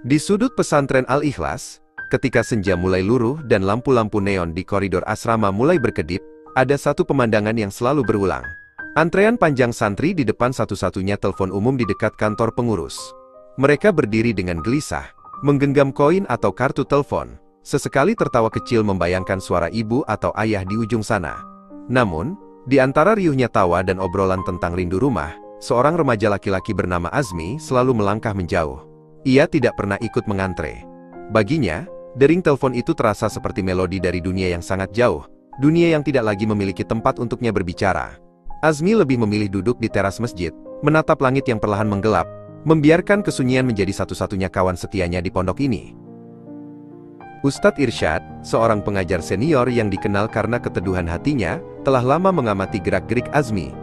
Di sudut pesantren Al-Ikhlas, ketika senja mulai luruh dan lampu-lampu neon di koridor asrama mulai berkedip, ada satu pemandangan yang selalu berulang. Antrean panjang santri di depan satu-satunya telepon umum di dekat kantor pengurus. Mereka berdiri dengan gelisah, menggenggam koin atau kartu telepon. Sesekali tertawa kecil membayangkan suara ibu atau ayah di ujung sana. Namun, di antara riuhnya tawa dan obrolan tentang rindu rumah, seorang remaja laki-laki bernama Azmi selalu melangkah menjauh. Ia tidak pernah ikut mengantre. Baginya, dering telepon itu terasa seperti melodi dari dunia yang sangat jauh, dunia yang tidak lagi memiliki tempat untuknya berbicara. Azmi lebih memilih duduk di teras masjid, menatap langit yang perlahan menggelap, membiarkan kesunyian menjadi satu-satunya kawan setianya di pondok ini. Ustadz Irsyad, seorang pengajar senior yang dikenal karena keteduhan hatinya, telah lama mengamati gerak-gerik Azmi.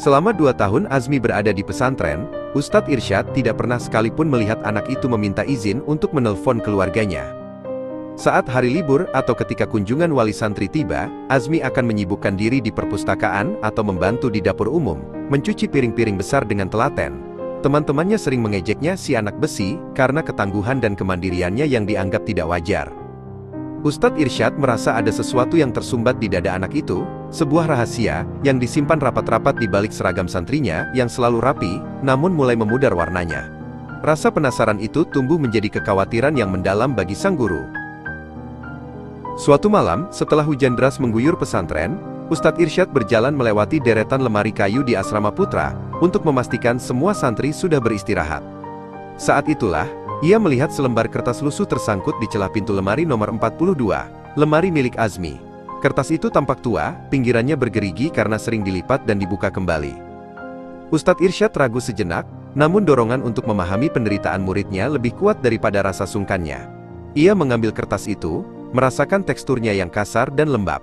Selama 2 tahun Azmi berada di pesantren, Ustadz Irsyad tidak pernah sekalipun melihat anak itu meminta izin untuk menelpon keluarganya. Saat hari libur atau ketika kunjungan wali santri tiba, Azmi akan menyibukkan diri di perpustakaan atau membantu di dapur umum, mencuci piring-piring besar dengan telaten. Teman-temannya sering mengejeknya si anak besi karena ketangguhan dan kemandiriannya yang dianggap tidak wajar. Ustadz Irsyad merasa ada sesuatu yang tersumbat di dada anak itu, sebuah rahasia yang disimpan rapat-rapat di balik seragam santrinya yang selalu rapi, namun mulai memudar warnanya. Rasa penasaran itu tumbuh menjadi kekhawatiran yang mendalam bagi sang guru. Suatu malam, setelah hujan deras mengguyur pesantren, Ustadz Irsyad berjalan melewati deretan lemari kayu di asrama putra, untuk memastikan semua santri sudah beristirahat. Saat itulah, ia melihat selembar kertas lusuh tersangkut di celah pintu lemari nomor 42, lemari milik Azmi. Kertas itu tampak tua, pinggirannya bergerigi karena sering dilipat dan dibuka kembali. Ustadz Irsyad ragu sejenak, namun dorongan untuk memahami penderitaan muridnya lebih kuat daripada rasa sungkannya. Ia mengambil kertas itu, merasakan teksturnya yang kasar dan lembab.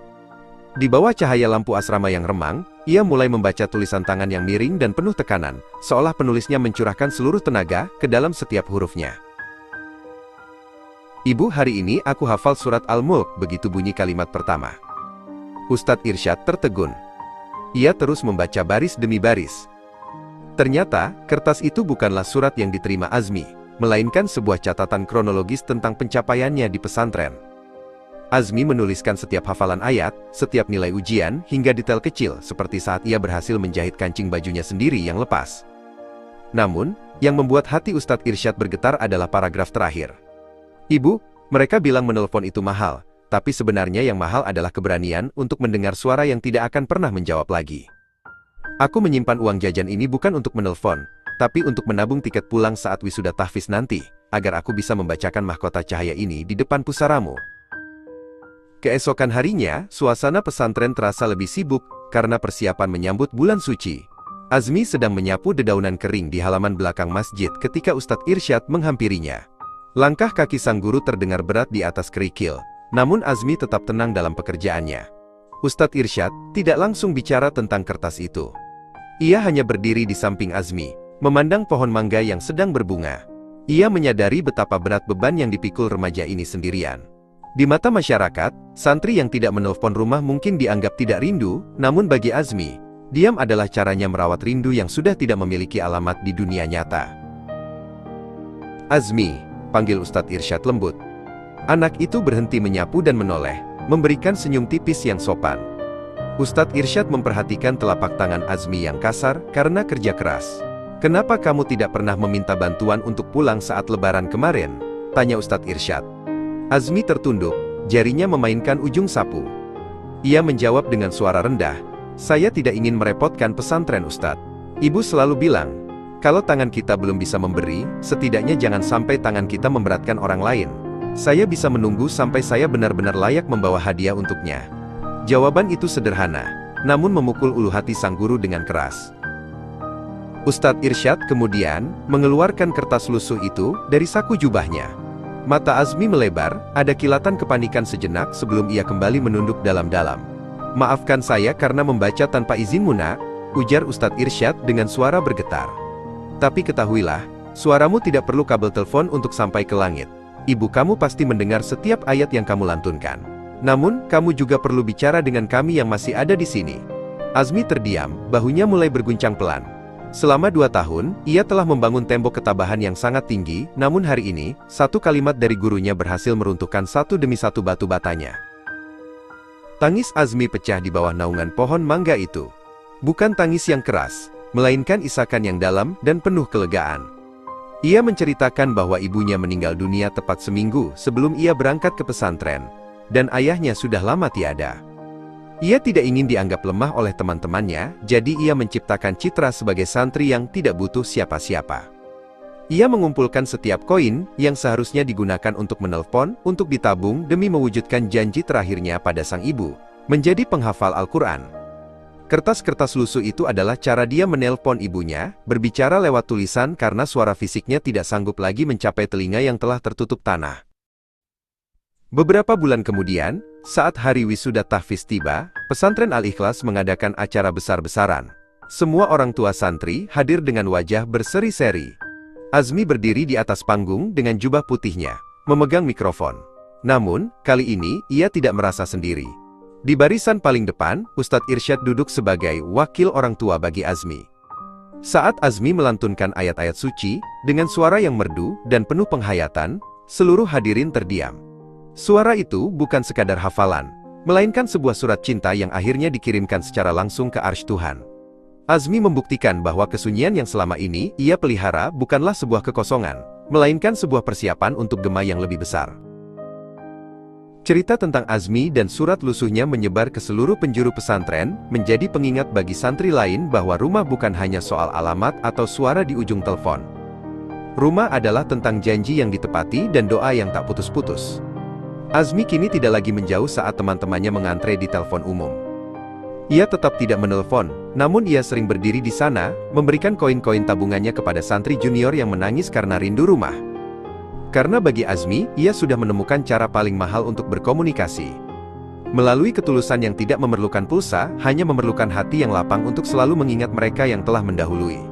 Di bawah cahaya lampu asrama yang remang, ia mulai membaca tulisan tangan yang miring dan penuh tekanan, seolah penulisnya mencurahkan seluruh tenaga ke dalam setiap hurufnya. "Ibu, hari ini aku hafal surat Al-Mulk," begitu bunyi kalimat pertama. Ustadz Irsyad tertegun. Ia terus membaca baris demi baris. Ternyata, kertas itu bukanlah surat yang diterima Azmi, melainkan sebuah catatan kronologis tentang pencapaiannya di pesantren. Azmi menuliskan setiap hafalan ayat, setiap nilai ujian, hingga detail kecil seperti saat ia berhasil menjahit kancing bajunya sendiri yang lepas. Namun, yang membuat hati Ustadz Irsyad bergetar adalah paragraf terakhir. "Ibu, mereka bilang menelpon itu mahal, tapi sebenarnya yang mahal adalah keberanian untuk mendengar suara yang tidak akan pernah menjawab lagi. Aku menyimpan uang jajan ini bukan untuk menelpon, tapi untuk menabung tiket pulang saat wisuda tahfiz nanti, agar aku bisa membacakan mahkota cahaya ini di depan pusaramu." Keesokan harinya, suasana pesantren terasa lebih sibuk, karena persiapan menyambut bulan suci. Azmi sedang menyapu dedaunan kering di halaman belakang masjid ketika Ustadz Irsyad menghampirinya. Langkah kaki sang guru terdengar berat di atas kerikil, namun Azmi tetap tenang dalam pekerjaannya. Ustadz Irsyad tidak langsung bicara tentang kertas itu. Ia hanya berdiri di samping Azmi, memandang pohon mangga yang sedang berbunga. Ia menyadari betapa berat beban yang dipikul remaja ini sendirian. Di mata masyarakat, santri yang tidak menelpon rumah mungkin dianggap tidak rindu, namun bagi Azmi, diam adalah caranya merawat rindu yang sudah tidak memiliki alamat di dunia nyata. "Azmi," panggil Ustadz Irsyad lembut. Anak itu berhenti menyapu dan menoleh, memberikan senyum tipis yang sopan. Ustadz Irsyad memperhatikan telapak tangan Azmi yang kasar karena kerja keras. "Kenapa kamu tidak pernah meminta bantuan untuk pulang saat lebaran kemarin?" tanya Ustadz Irsyad. Azmi tertunduk, jarinya memainkan ujung sapu. Ia menjawab dengan suara rendah, "Saya tidak ingin merepotkan pesantren, Ustadz. Ibu selalu bilang, kalau tangan kita belum bisa memberi, setidaknya jangan sampai tangan kita memberatkan orang lain. Saya bisa menunggu sampai saya benar-benar layak membawa hadiah untuknya." Jawaban itu sederhana, namun memukul ulu hati sang guru dengan keras. Ustadz Irsyad kemudian mengeluarkan kertas lusuh itu dari saku jubahnya. Mata Azmi melebar, ada kilatan kepanikan sejenak sebelum ia kembali menunduk dalam-dalam. "Maafkan saya karena membaca tanpa izinmu, Nak," ujar Ustadz Irsyad dengan suara bergetar. "Tapi ketahuilah, suaramu tidak perlu kabel telepon untuk sampai ke langit. Ibu kamu pasti mendengar setiap ayat yang kamu lantunkan. Namun, kamu juga perlu bicara dengan kami yang masih ada di sini." Azmi terdiam, bahunya mulai berguncang pelan. Selama 2 tahun, ia telah membangun tembok ketabahan yang sangat tinggi, namun hari ini, satu kalimat dari gurunya berhasil meruntuhkan satu demi satu batu batanya. Tangis Azmi pecah di bawah naungan pohon mangga itu. Bukan tangis yang keras, melainkan isakan yang dalam dan penuh kelegaan. Ia menceritakan bahwa ibunya meninggal dunia tepat seminggu sebelum ia berangkat ke pesantren, dan ayahnya sudah lama tiada. Ia tidak ingin dianggap lemah oleh teman-temannya, jadi ia menciptakan citra sebagai santri yang tidak butuh siapa-siapa. Ia mengumpulkan setiap koin yang seharusnya digunakan untuk menelpon, untuk ditabung demi mewujudkan janji terakhirnya pada sang ibu, menjadi penghafal Al-Quran. Kertas-kertas lusuh itu adalah cara dia menelpon ibunya, berbicara lewat tulisan karena suara fisiknya tidak sanggup lagi mencapai telinga yang telah tertutup tanah. Beberapa bulan kemudian, saat hari wisuda tahfiz tiba, pesantren Al-Ikhlas mengadakan acara besar-besaran. Semua orang tua santri hadir dengan wajah berseri-seri. Azmi berdiri di atas panggung dengan jubah putihnya, memegang mikrofon. Namun, kali ini, ia tidak merasa sendiri. Di barisan paling depan, Ustadz Irsyad duduk sebagai wakil orang tua bagi Azmi. Saat Azmi melantunkan ayat-ayat suci, dengan suara yang merdu dan penuh penghayatan, seluruh hadirin terdiam. Suara itu bukan sekadar hafalan, melainkan sebuah surat cinta yang akhirnya dikirimkan secara langsung ke arsy Tuhan. Azmi membuktikan bahwa kesunyian yang selama ini ia pelihara bukanlah sebuah kekosongan, melainkan sebuah persiapan untuk gema yang lebih besar. Cerita tentang Azmi dan surat lusuhnya menyebar ke seluruh penjuru pesantren, menjadi pengingat bagi santri lain bahwa rumah bukan hanya soal alamat atau suara di ujung telepon. Rumah adalah tentang janji yang ditepati dan doa yang tak putus-putus. Azmi kini tidak lagi menjauh saat teman-temannya mengantre di telepon umum. Ia tetap tidak menelpon, namun ia sering berdiri di sana, memberikan koin-koin tabungannya kepada santri junior yang menangis karena rindu rumah. Karena bagi Azmi, ia sudah menemukan cara paling mahal untuk berkomunikasi. Melalui ketulusan yang tidak memerlukan pulsa, hanya memerlukan hati yang lapang untuk selalu mengingat mereka yang telah mendahului.